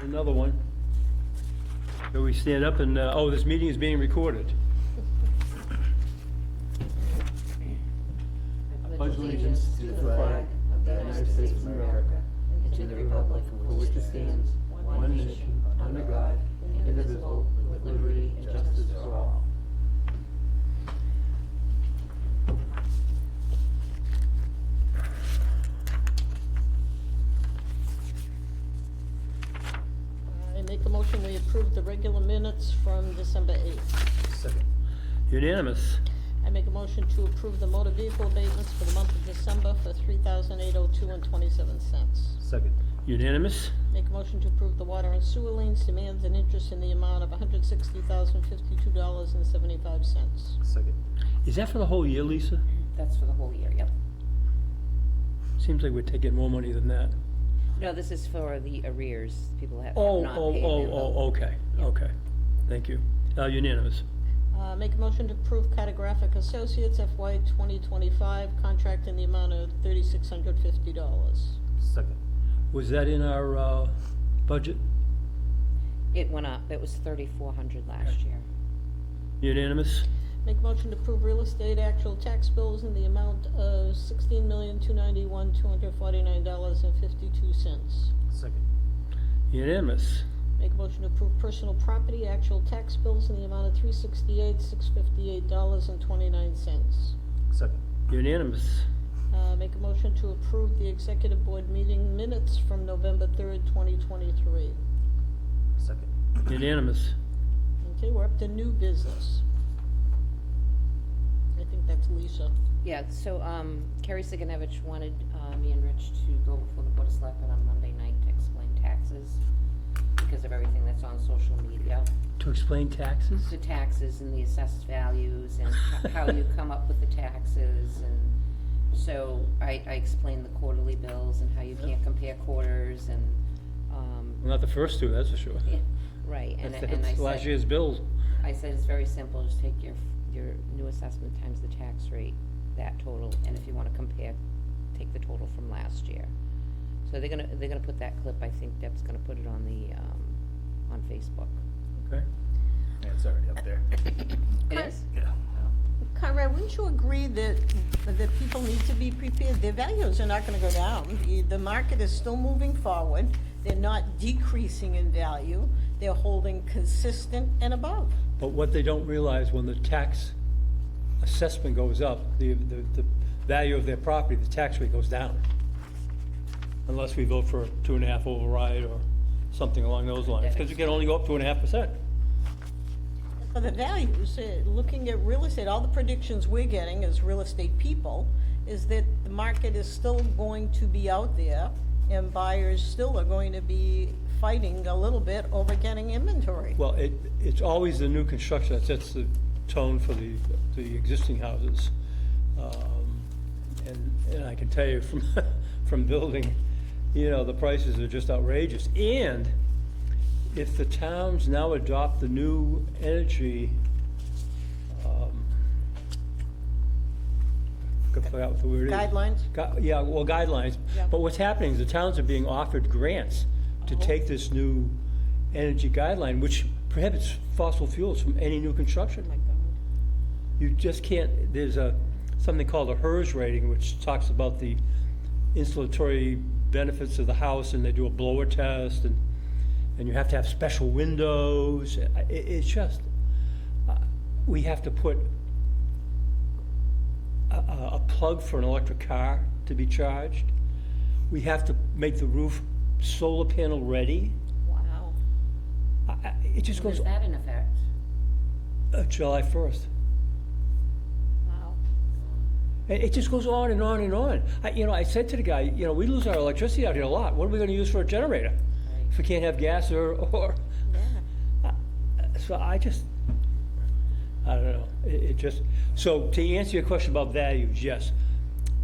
Another one. So we stand up and, oh, this meeting is being recorded. Pledge allegiance to the flag of the United States of America and to the republic for which it stands, one nation, under God, indivisible, with liberty and justice for all. I make a motion we approve the regular minutes from December 8th. Second. Unanimous. I make a motion to approve the motor vehicle abatements for the month of December for $3,802.27. Second. Unanimous. Make a motion to approve the water and sewer liens, demands and interest in the amount of $160,052.75. Second. Is that for the whole year, Lisa? That's for the whole year, yep. Seems like we're taking more money than that. No, this is for the arrears, people have Oh, not paid their bill. okay, okay. Thank you. Unanimous. Make a motion to approve Cartographic Associates FY 2025 contract in the amount of $3,650. Second. Was that in our budget? It went up, it was $3,400 last year. Unanimous. Make a motion to approve real estate actual tax bills in the amount of $16,291,249.52. Second. Unanimous. Make a motion to approve personal property actual tax bills in the amount of $368,658.29. Second. Unanimous. Make a motion to approve the executive board meeting minutes from November 3rd, 2023. Second. Unanimous. Okay, we're up to new business. I think that's Lisa. Yeah, so, Kerry Siganevich wanted, me and Rich to go before the Board of Selectmen on Monday night to explain taxes because of everything that's on social media. To explain taxes? The taxes and the assessed values and how you come up with the taxes, and so I explained the quarterly bills and how you can't compare quarters and, Well, not the first two, that's for sure. yeah, right, and I That's last said, year's bills. I said it's very simple, just take your new assessment times the tax rate, that total, and if you wanna compare, take the total from last year. So they're gonna put that clip, I think Deb's gonna put it on the, on Facebook. Okay. Yeah, it's already up there. It is? Yeah. Conrad, wouldn't you agree that people need to be prepared? Their values are not gonna go down. The market is still moving forward. They're not decreasing in value. They're holding consistent and above. But what they don't realize, when the tax assessment goes up, the value of their property, the tax rate goes down. Unless we vote for a 2.5 override or something along those lines, because you can only go up 2.5%. For the values, looking at real estate, all the predictions we're getting as real estate people is that the market is still going to be out there and buyers still are going to be fighting a little bit over getting inventory. Well, it's always the new construction that sets the tone for the existing houses. And I can tell you from, from building, the prices are just outrageous. And if the towns now adopt the new energy, I forgot what the word is. Guidelines? Guidelines. Yeah. But what's happening is the towns are being offered grants to take this new energy guideline, which prohibits fossil fuels from any new construction. Oh my God. You just can't, there's something called a HERS rating, which talks about the insulatory benefits of the house, and they do a blower test, and you have to have special windows. It's just, we have to put a plug for an electric car to be charged. We have to make the roof solar panel ready. Wow. It just When goes, is that in effect? July 1st. Wow. It just goes on and on and on. I said to the guy, we lose our electricity out here a lot. What are we gonna use for a generator? Right. If we can't have gas or, Yeah. so I don't know. It just, so to answer your question about values, yes.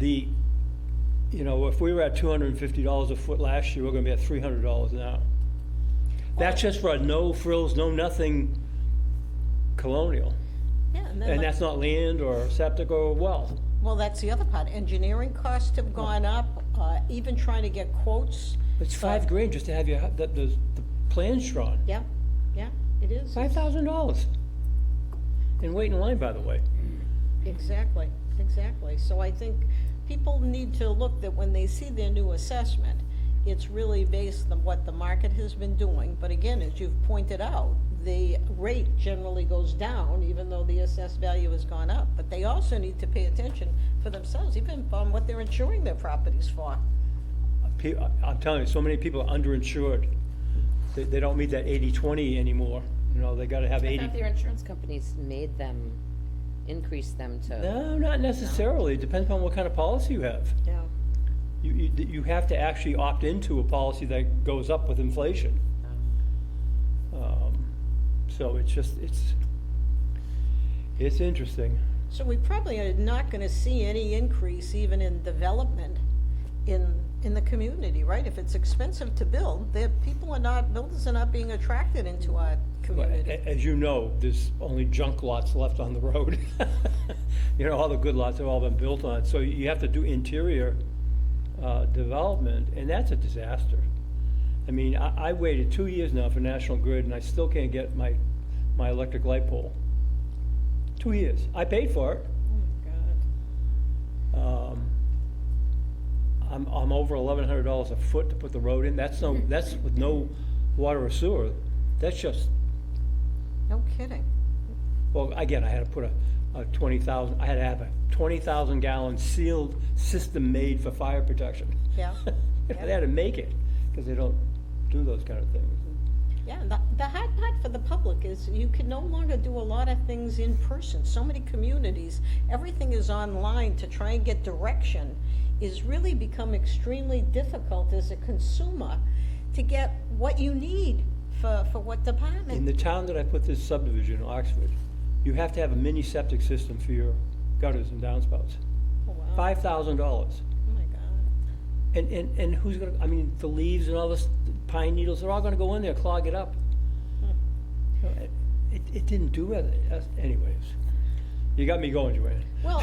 If we were at $250 a foot last year, we're gonna be at $300 now. That's just for a no frills, no nothing colonial. Yeah, and then And like- that's not land or septic or well. Well, that's the other part. Engineering costs have gone up, even trying to get quotes. It's $5,000 just to have the plans drawn. Yeah, yeah, it is. $5,000. And wait in line, by the way. Exactly, exactly. So I think people need to look that when they see their new assessment, it's really based on what the market has been doing. But again, as you've pointed out, the rate generally goes down even though the assessed value has gone up. But they also need to pay attention for themselves, even on what they're insuring their properties for. I'm telling you, so many people are underinsured. They don't meet that 80-20 anymore. You know, they gotta have I 80. thought their insurance companies made them, increase them to. No, not necessarily. It depends on what kind of policy you have. Yeah. You have to actually opt into a policy that goes up with inflation. So it's just, it's interesting. So we probably are not gonna see any increase even in development in the community, right? If it's expensive to build, builders are not being attracted into our community. As you know, there's only junk lots left on the road. You know, all the good lots have all been built on, so you have to do interior development, and that's a disaster. I mean, I waited 2 years now for National Grid, and I still can't get my electric light pole. 2 years. I paid for it. Oh, I'm over $1,100 a foot to put the road in. That's with no water or sewer. That's just, God. No kidding. well, again, I had to put a 20,000, I had to have a 20,000 gallon sealed system made for fire protection. Yeah. They had to make it, because they don't do those kind of things. Yeah, and the hard part for the public is you can no longer do a lot of things in person. So many communities, everything is online. To try and get direction is really become extremely difficult as a consumer to get what you need for what department. In the town that I put this subdivision, Oxford, you have to have a mini septic system for your gutters and downspouts. Oh, wow. $5,000. Oh, my God. And who's gonna, I mean, the leaves and all this, pine needles, they're all gonna go in there, clog it up. It didn't do it, anyways. You got me going, Joanne. Well,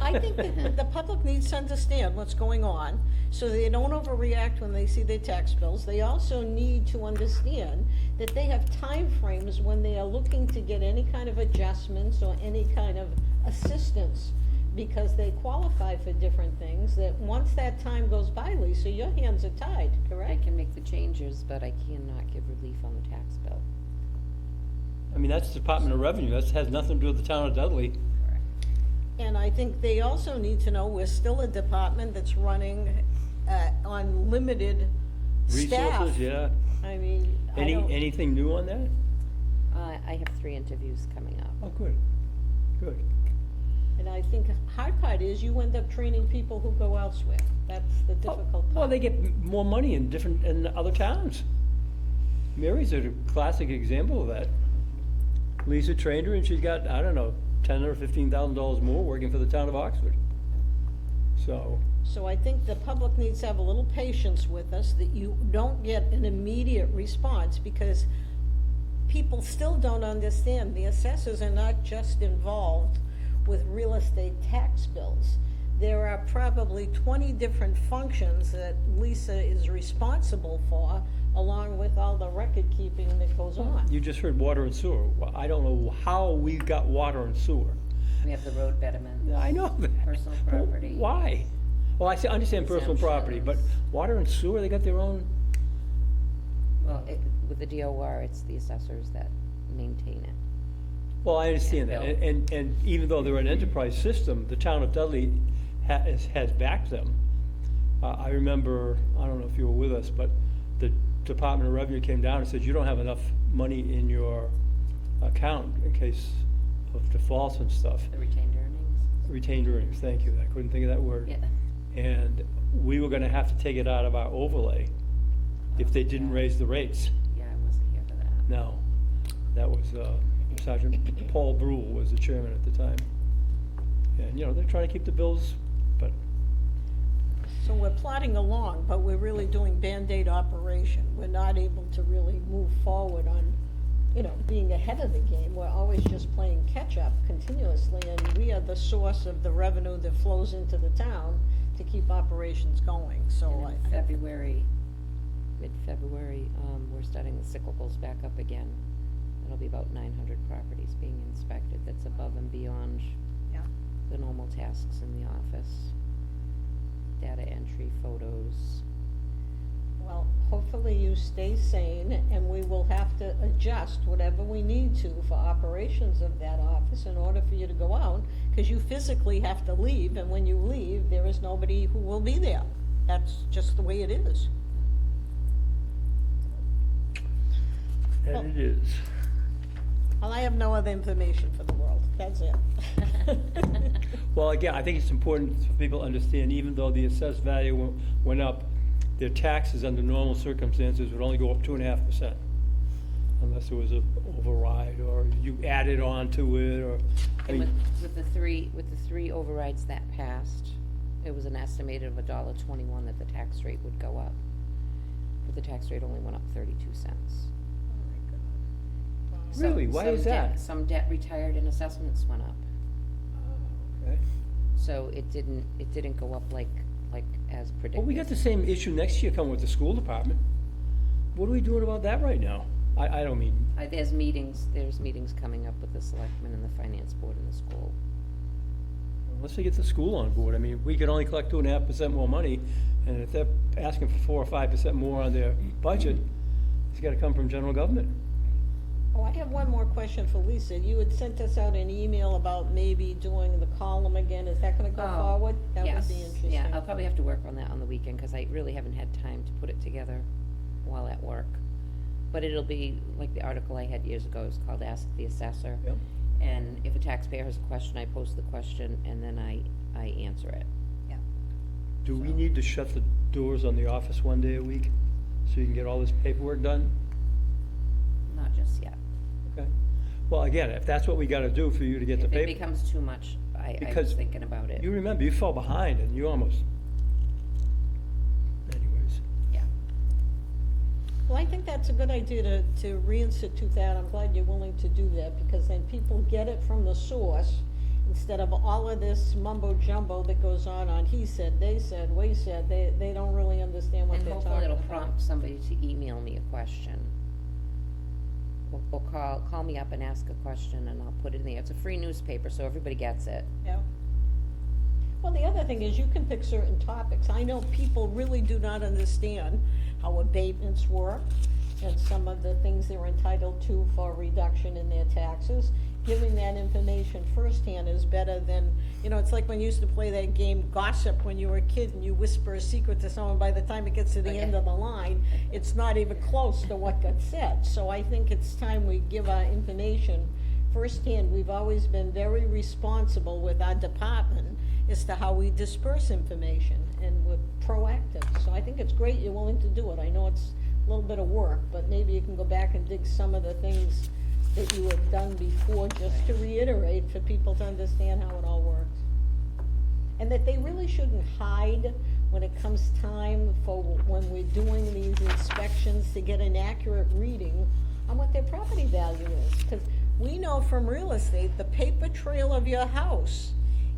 I think that the public needs to understand what's going on, so they don't overreact when they see their tax bills. They also need to understand that they have timeframes when they are looking to get any kind of adjustments or any kind of assistance, because they qualify for different things, that once that time goes by, Lisa, your hands are tied, I correct? can make the changes, but I cannot give relief on the tax bill. I mean, that's the Department of Revenue, that has nothing to do with the town of Dudley. Correct. And I think they also need to know we're still a department that's running on limited staff. Resources, yeah. I mean, I don't. Anything new on that? I have 3 interviews coming up. Oh, good, good. And I think the hard part is you end up training people who go elsewhere. That's the difficult part. Well, they get more money in other towns. Mary's a classic example of that. Lisa trained her and she's got, I don't know, $10,000 or $15,000 more working for the town of Oxford. So, So I think the public needs to have a little patience with us, that you don't get an immediate response, because people still don't understand. The assessors are not just involved with real estate tax bills. There are probably 20 different functions that Lisa is responsible for, along with all the record keeping that goes on. you just heard water and sewer. Well, I don't know how we got water and sewer. We have the road betterment, I know that. personal Well, property. Why? Well, I understand personal property, but water and sewer, they got their own, Well, with the DOR, it's the assessors that maintain it. well, I understand that. And And even though they're an enterprise system, the town of Dudley has backed them. I remember, I don't know if you were with us, but the Department of Revenue came down and said, you don't have enough money in your account in case of defaults and stuff. The retained earnings. Retained earnings, thank you, I couldn't think of that word. Yeah. And we were gonna have to take it out of our overlay if they didn't raise the rates. Yeah, I wasn't here for that. No, that was Sergeant Paul Brule was the chairman at the time. And, you know, they're trying to keep the bills, but So we're plodding along, but we're really doing Band-Aid operation. We're not able to really move forward on, being ahead of the game. We're always just playing catch-up continuously, and we are the source of the revenue that flows into the town to keep operations going, so And in February, mid-February, we're starting the cyclicals back up again. It'll be about 900 properties being inspected. That's above and beyond Yeah. the normal tasks in the office. Data entry, photos. Well, hopefully you stay sane, and we will have to adjust whatever we need to for operations of that office in order for you to go out, because you physically have to leave, and when you leave, there is nobody who will be there. That's just the way it is. And it is. Well, I have no other information for the world, that's it. Well, again, I think it's important for people to understand, even though the assessed value went up, their taxes under normal circumstances would only go up 2.5%. Unless there was an override, or you added on to it, or, I And mean, with the three overrides that passed, it was an estimated of $1.21 that the tax rate would go up. But the tax rate only went up 32 cents. Really? Why is that? Some debt retired and assessments went up. okay. So it didn't go up like as predicted. Well, we got the same issue next year coming with the school department. What are we doing about that right now? I don't mean, There's meetings coming up with the selectmen and the finance board in the school. unless they get the school on board, I mean, we could only collect 2.5% more money, and if they're asking for 4 or 5% more on their budget, it's gotta come from general government. Oh, I have one more question for Lisa. You had sent us out an email about maybe doing the column again. Is that gonna go Oh, forward? That Yes, would be interesting. yeah, I'll probably have to work on that on the weekend, because I really haven't had time to put it together while at work. But it'll be like the article I had years ago, it was called Ask the Assessor. Yep. And if a taxpayer has a question, I post the question, and then I answer it. Yeah. Do we need to shut the doors on the office one day a week, so you can get all this paperwork done? Not just yet. Okay. Well, again, if that's what we gotta do for you to get the If it paper. becomes too much, I Because was thinking about it. You remember, you fell behind and you almost, anyways. Yeah. Well, I think that's a good idea to reinstitute that. I'm glad you're willing to do that, because then people get it from the source instead of all of this mumbo jumbo that goes on he said, they said, we said. They don't really understand what And they're hopefully talking it'll about. prompt somebody to email me a question. Or call me up and ask a question, and I'll put it in there. It's a free newspaper, so everybody gets it. Yeah. Well, the other thing is you can pick certain topics. I know people really do not understand how abatements work and some of the things they're entitled to for reduction in their taxes. Giving that information firsthand is better than, it's like when you used to play that game Gossip when you were a kid, and you whisper a secret to someone. By the time it gets to the end of the line, it's not even close to what got said. So I think it's time we give our information firsthand. We've always been very responsible with our department as to how we disperse information, and we're proactive. So I think it's great you're willing to do it. I know it's a little bit of work, but maybe you can go back and dig some of the things that you have done before, just to reiterate for people to understand how it all works. And that they really shouldn't hide when it comes time for when we're doing these inspections to get an accurate reading on what their property value is. Because we know from real estate, the paper trail of your house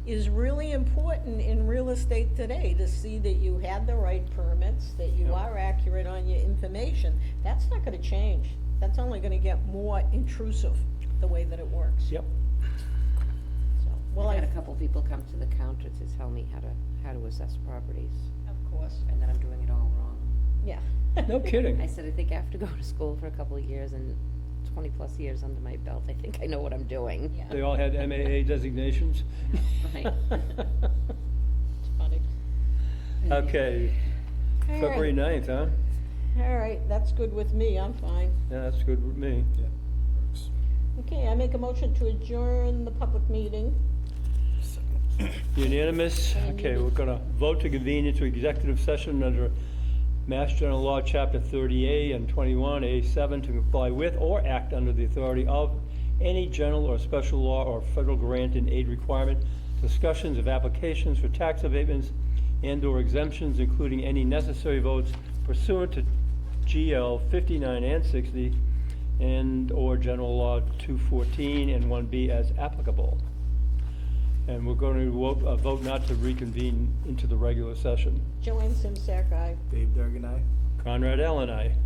is really important in real estate today, to see that you had the right permits, that you are accurate on your information. That's not gonna change. That's only gonna get more intrusive, the way that it works. Yep. So, well, I had a couple people come to the counter to tell me how to assess properties, of course, and that I'm doing it all wrong. yeah. No kidding. I said, I think after go to school for a couple of years and 20-plus years under my belt, I think I know what I'm doing. Yeah. They all had MAA designations. Right. It's funny. Okay, All February right. 9th, huh? All right, that's good with me, I'm fine. Yeah, that's good with me. Okay, I make a motion to adjourn the public meeting. Unanimous? Okay, we're gonna vote to convene into executive session under Mass General Law, Chapter 30A and 21A7 to comply with or act under the authority of any general or special law or federal grant and aid requirement, discussions of applications for tax abatements and/or exemptions, including any necessary votes pursuant to GL 59 and 60 and/or General Law 214 and 1B as applicable. And we're going to vote not to reconvene into the regular session. Joanne Simsack, aye. Dave Durgan, aye. Conrad Allen, aye.